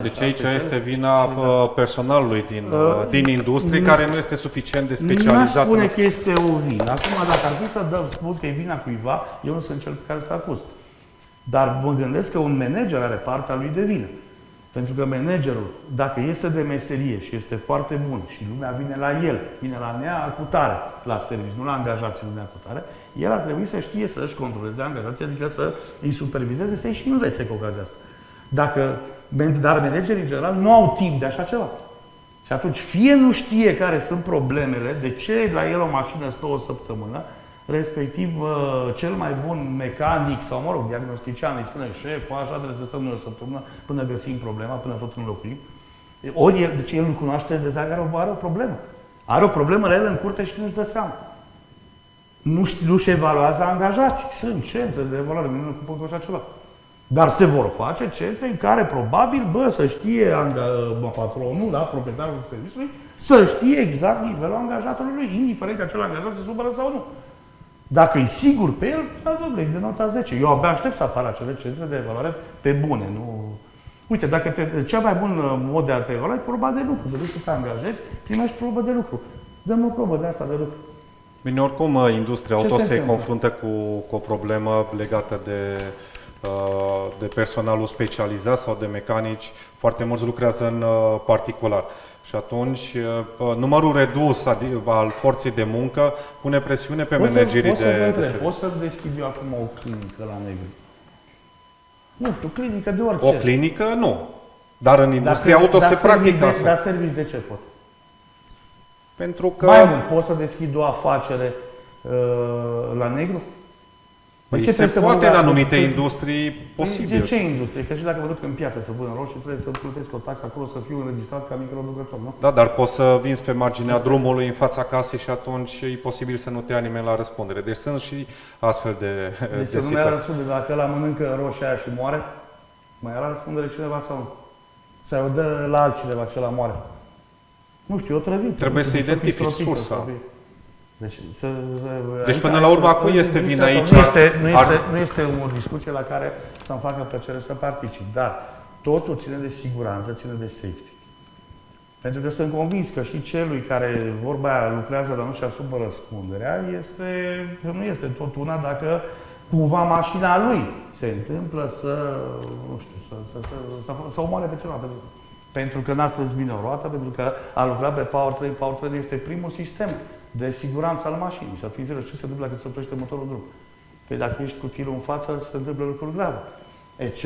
Deci aici este vina personalului din industrie care nu este suficient de specializat. Nu spune că este o vină. Acum, dacă ar fi să spun că e vina cuiva, eu nu sunt cel pe care să acuz. Dar mă gândesc că un manager are partea lui de vină. Pentru că managerul, dacă este de meserie și este foarte bun și lumea vine la el, vine la neacutare la serviciu, nu la angajații lui neacutare, el ar trebui să știe să-și controleze angajații, adică să îi supervizeze, să-i și învețe cu ocazia asta. Dar managerii, în general, nu au timp de așa ceva. Și atunci, fie nu știe care sunt problemele, de ce la el o mașină stă o săptămână, respectiv cel mai bun mecanic sau, mă rog, diagnostician îi spune șef, așa trebuie să stăm noi o săptămână până găsim problema, până tot înlocuim. Ori el, deci el nu cunoaște deja că are o problemă. Are o problemă la el în curte și nu-și dă seama. Nu-și evaluează angajații. Sunt centre de evaluare, nu ne ocupăm cu așa ceva. Dar se vor face centre în care probabil, să știe patronul, da, proprietarul serviciului, să știe exact nivelul angajatului lui, indiferent că acel angajat se supără sau nu. Dacă e sigur pe el, domnule, de nota 10. Eu abia aștept să apară acele centre de evaluare pe bune. Nu... Uite, dacă cea mai bună mod de a te evalua e proba de lucru. De lucru te angajezi, primești probă de lucru. Dăm o probă de asta de lucru. Bine, oricum, industria auto se confruntă cu o problemă legată de personalul specializat sau de mecanici. Foarte mulți lucrează în particular. Și atunci, numărul redus al forței de muncă pune presiune pe managerii de serviciu. Pot să deschid eu acum o clinică la negru? Nu știu, clinică de orice. O clinică, nu. Dar în industria auto se practică asta. Dar servici de ce pot? Pentru că... Mai mult, pot să deschid o afacere la negru? Păi se poate în anumite industrii posibil. De ce industrie? Că și dacă mă duc în piață să vând roșii, trebuie să plătesc o taxă acolo, să fiu înregistrat ca microproducător, nu? Da, dar poți să vinzi pe marginea drumului în fața casei și atunci e posibil să nu te ia nimeni la răspundere. Deci sunt și astfel de Deci să nu mai ia răspundere. Dacă ăla mănâncă roșia aia și moare, mai ia la răspundere cineva sau nu? Sau o dă la altcineva și ăla moare? Nu știu, o trăvit. Trebuie să identifici sursa. Deci până la urmă, a cui este vina aici? Nu este o discuție la care să-mi facă plăcere să particip, dar totul ține de siguranță, ține de safety. Pentru că sunt convins că și celui care, vorba aia, lucrează, dar nu-și asumă răspunderea, nu este tot una dacă cumva mașina lui se întâmplă să omoare pe cineva. Pentru că n-a strâns bine o roată, pentru că a lucrat pe powertrain. Powertrain este primul sistem de siguranță al mașinii. Și atunci ce se întâmplă dacă se oprește motorul în drum? Păi dacă ești cu tirul în față, se întâmplă lucruri grave. Etc.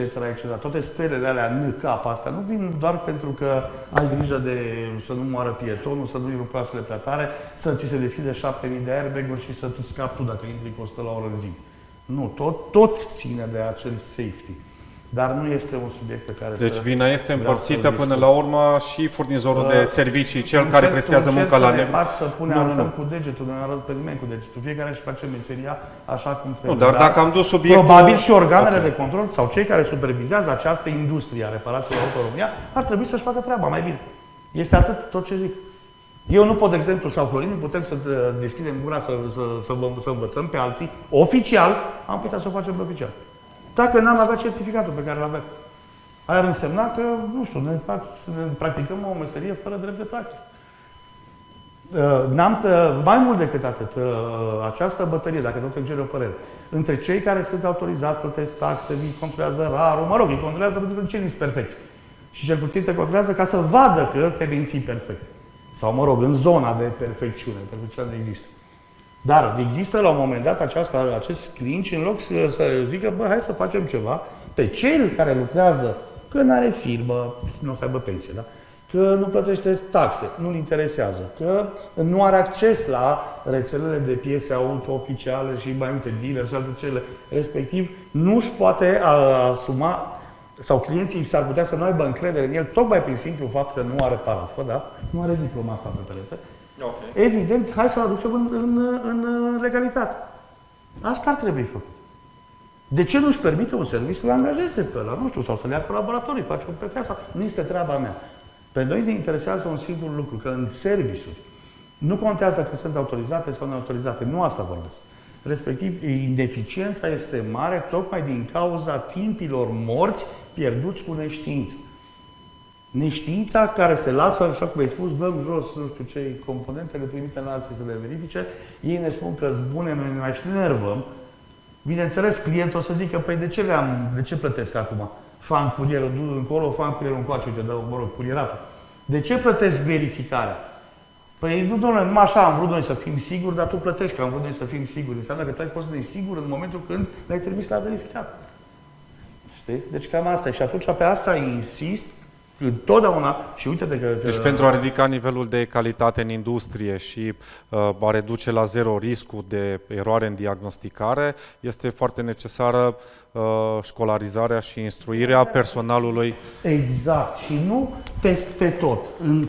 Toate stelele alea în cap astea nu vin doar pentru că ai grijă de să nu moară pietonul, să nu-i rup asele prea tare, să ți se deschide 7000 de airbag-uri și să tu scapi tu dacă intri cu 100 la oră în zi. Nu, tot ține de acel safety. Dar nu este un subiect pe care deci vina este împărțită până la urmă și furnizorul de servicii, cel care prestează munca la negru. Să arătăm cu degetul, nu arăt pe nimeni cu degetul. Fiecare își face meseria așa cum trebuie. Nu, dar dacă am dus subiectul... Probabil și organele de control sau cei care supervizează această industrie a reparațiilor auto în România ar trebui să-și facă treaba mai bine. Este atât tot ce zic. Eu nu pot, de exemplu, sau Florin, putem să deschidem gura să învățăm pe alții. Oficial, am putea să o facem oficial. Dacă n-am avea certificatul pe care îl avem. Aia ar însemna că, nu știu, ne practicăm o meserie fără drept de practică. Mai mult decât atât, această bătălie, dacă tot îmi cere o părere, între cei care sunt autorizați, plătesc taxe, îi controlează rarul, mă rog, îi controlează pentru că cei nu sunt perfecți. Și cel puțin te controlează ca să vadă că te menții perfect. Sau, mă rog, în zona de perfecțiune. Perfecțiunea nu există. Dar există la un moment dat acest clinch, în loc să zică, hai să facem ceva, pe cel care lucrează, că nu are firmă, nu o să aibă pensie, da? Că nu plătește taxe, nu-l interesează, că nu are acces la rețelele de piese auto oficiale și mai multe dealeri și alte cele, respectiv nu își poate asuma, sau clienții s-ar putea să nu aibă încredere în el, tocmai prin simplu fapt că nu are parafă, da? Nu are diploma asta pe perete. Okay. Evident, hai să-l aducem în legalitate. Asta ar trebui făcut. De ce nu-și permite un serviciu să-l angajeze pe ăla? Nu știu, sau să-l ia colaboratorii, face un PFA sau... Nu este treaba mea. Pe noi ne interesează un singur lucru, că în serviciuri nu contează că sunt autorizate sau neautorizate. Nu asta vorbesc. Respectiv, ineficiența este mare tocmai din cauza timpilor morți pierduți cu neștiință. Neștiința care se lasă, așa cum ai spus, dăm jos, nu știu ce componente, le trimitem la alții să le verifice, ei ne spun că sunt bune, noi ne mai și nervăm. Bineînțeles, clientul o să zică, păi de ce plătesc acum? Fan curierul încolo, fan curierul încoace, uite, dă, mă rog, curieratul. De ce plătesc verificarea? Păi nu, domnule, numai așa am vrut noi să fim siguri, dar tu plătești că am vrut noi să fim siguri. Înseamnă că tu ai fost nesigur în momentul când le-ai trimis la verificat. Știi? Deci cam asta e. Și atunci pe asta insist întotdeauna și uite-te că... Deci pentru a ridica nivelul de calitate în industrie și a reduce la zero riscul de eroare în diagnosticare, este foarte necesară școlarizarea și instruirea personalului. Exact. Și nu peste tot. În